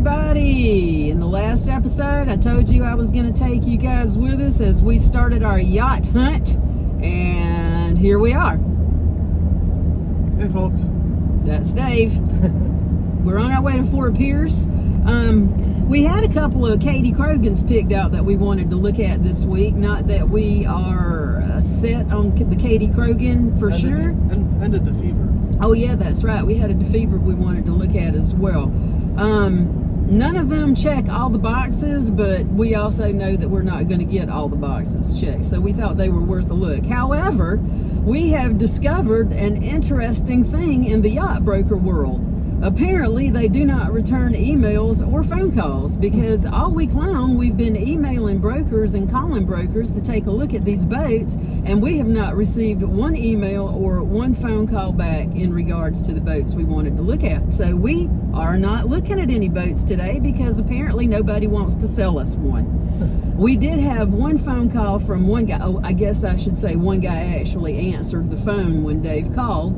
everybody. In the last episode, I told you I was going to take you guys with us as we started our yacht hunt, and here we are. Hey folks. That's Dave. We're on our way to Fort Pierce. We had a couple of Katie Crogans picked out that we wanted to look at this week. Not that we are set on the Katie Crogan for sure. And a DeFever. Oh yeah, that's right. We had a DeFever we wanted to look at as well. None of them check all the boxes, but we also know that we're not going to get all the boxes checked. So we thought they were worth a look. However, we have discovered an interesting thing in the yacht broker world. Apparently, they do not return emails or phone calls because all week long we've been emailing brokers and calling brokers to take a look at these boats, and we have not received one email or one phone call back in regards to the boats we wanted to look at. So we are not looking at any boats today because apparently nobody wants to sell us one. We did have one phone call from one guy. Oh, I guess I should say one guy actually answered the phone when Dave called.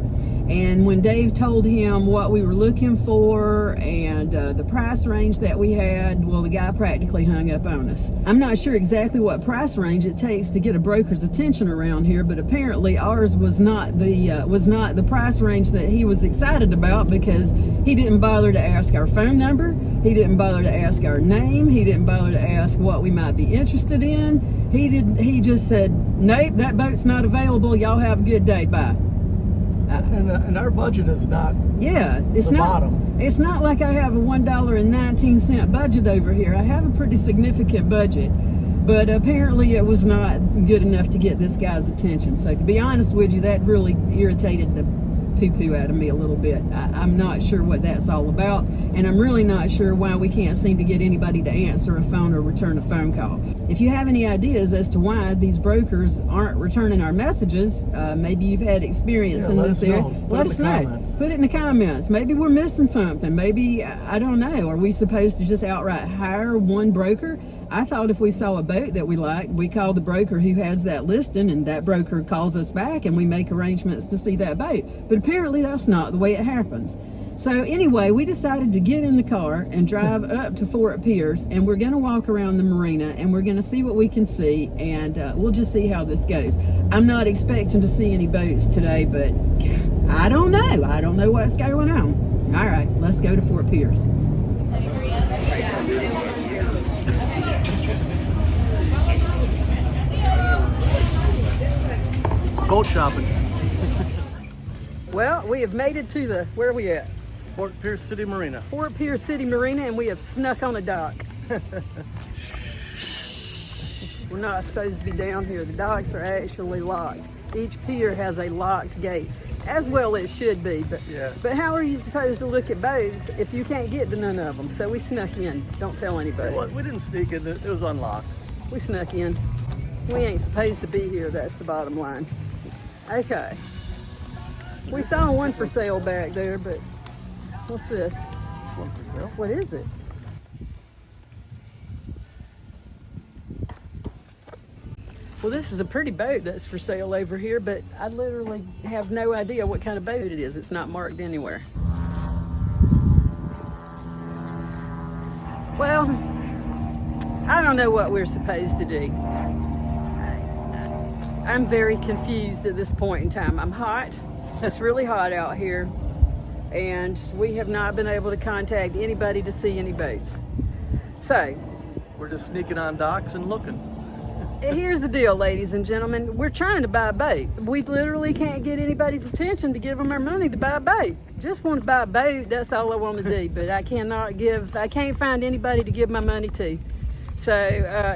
And when Dave told him what we were looking for and the price range that we had, well, the guy practically hung up on us. I'm not sure exactly what price range it takes to get a broker's attention around here, but apparently ours was not the price range that he was excited about because he didn't bother to ask our phone number, he didn't bother to ask our name, he didn't bother to ask what we might be interested in. He just said, "Nope, that boat's not available. Y'all have a good day. Bye." And our budget is not. Yeah, it's the not. Bottom. It's not like I have a $1.19 budget over here. I have a pretty significant budget, but apparently it was not good enough to get this guy's attention. So to be honest with you, that really irritated the poo-poo out of me a little bit. I'm not sure what that's all about, and I'm really not sure why we can't seem to get anybody to answer a phone or return a phone call. If you have any ideas as to why these brokers aren't returning our messages, maybe you've had experience in this area, let us know. Put it in the comments. Maybe we're missing something. Maybe, I don't know, are we supposed to just outright hire one broker? I thought if we saw a boat that we liked, we call the broker who has that listing, and that broker calls us back and we make arrangements to see that boat. But apparently that's not the way it happens. So anyway, we decided to get in the car and drive up to Fort Pierce, and we're going to walk around the marina and we're going to see what we can see, and we'll just see how this goes. I'm not expecting to see any boats today, but I don't know. I don't know what's going on. All right, let's go to Fort Pierce. Boat shopping. Well, we have made it to where are we at? Fort Pierce City Marina. Fort Pierce City Marina, and we have snuck on a dock. We're not supposed to be down here. The docks are actually locked. Each pier has a locked gate, as well it should be. But how are you supposed to look at boats if you can't get to none of them? So we snuck in. Don't tell anybody. Well, we didn't sneak in. It was unlocked. We snuck in. We ain't supposed to be here. That's the bottom line. Okay. We saw one for sale back there, but what's this? One for sale. What is it? Well, this is a pretty boat that's for sale over here, but I literally have no idea what kind of boat it is. It's not marked anywhere. Well, I don't know what we're supposed to do. I'm very confused at this point in time. I'm hot. It's really hot out here, and we have not been able to contact anybody to see any boats. So we're just sneaking on docks and looking. Here's the deal, ladies and gentlemen. We're trying to buy a boat. We literally can't get anybody's attention to give them our money to buy a boat. Just want to buy a boat. That's all I want to do. But I can't find anybody to give my money to. So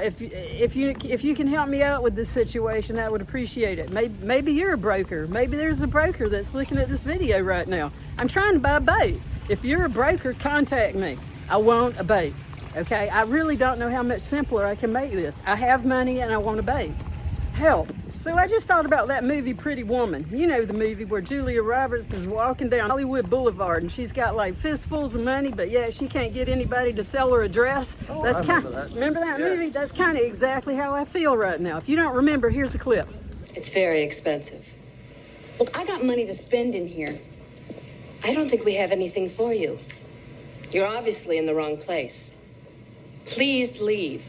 if you can help me out with this situation, I would appreciate it. Maybe you're a broker. Maybe there's a broker that's looking at this video right now. I'm trying to buy a boat. If you're a broker, contact me. I want a boat. Okay? I really don't know how much simpler I can make this. I have money and I want a boat. Help. So I just thought about that movie Pretty Woman. You know, the movie where Julia Roberts is walking down Hollywood Boulevard and she's got like fistfuls of money, but yeah, she can't get anybody to sell her a dress. Oh, remember that movie? That's kind of exactly how I feel right now. If you don't remember, here's a clip. It's very expensive. Look, I got money to spend in here. I don't think we have anything for you. You're obviously in the wrong place. Please leave.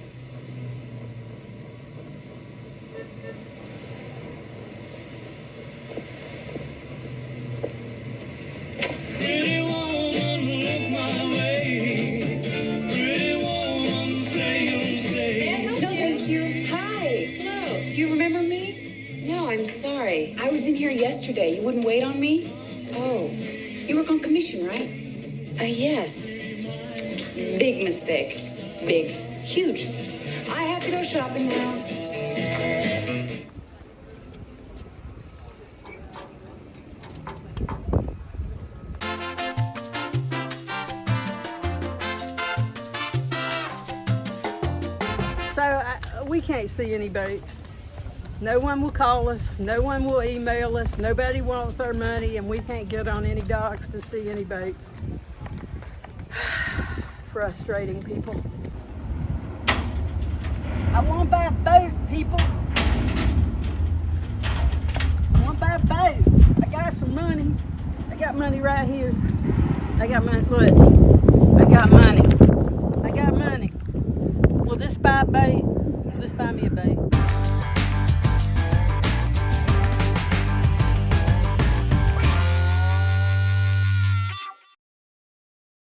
Pretty woman, look my way. Pretty woman, say you'll stay. No, Thank you. Hi. hello. Do you remember me? No, I'm sorry. I was in here yesterday. You wouldn't wait on me? Oh, You work on commission, right? yes. Big mistake. Big. Huge. I have to go shopping now. So we can't see any boats. No one will call us. No one will email us. Nobody wants our money, and we can't get on any docks to see any boats. Frustrating, people. I want to buy a boat, people. I want to buy a boat. I got some money. I got money right here. I got money. Look, I got money. I got money. Will this buy a boat? Will this buy me a boat?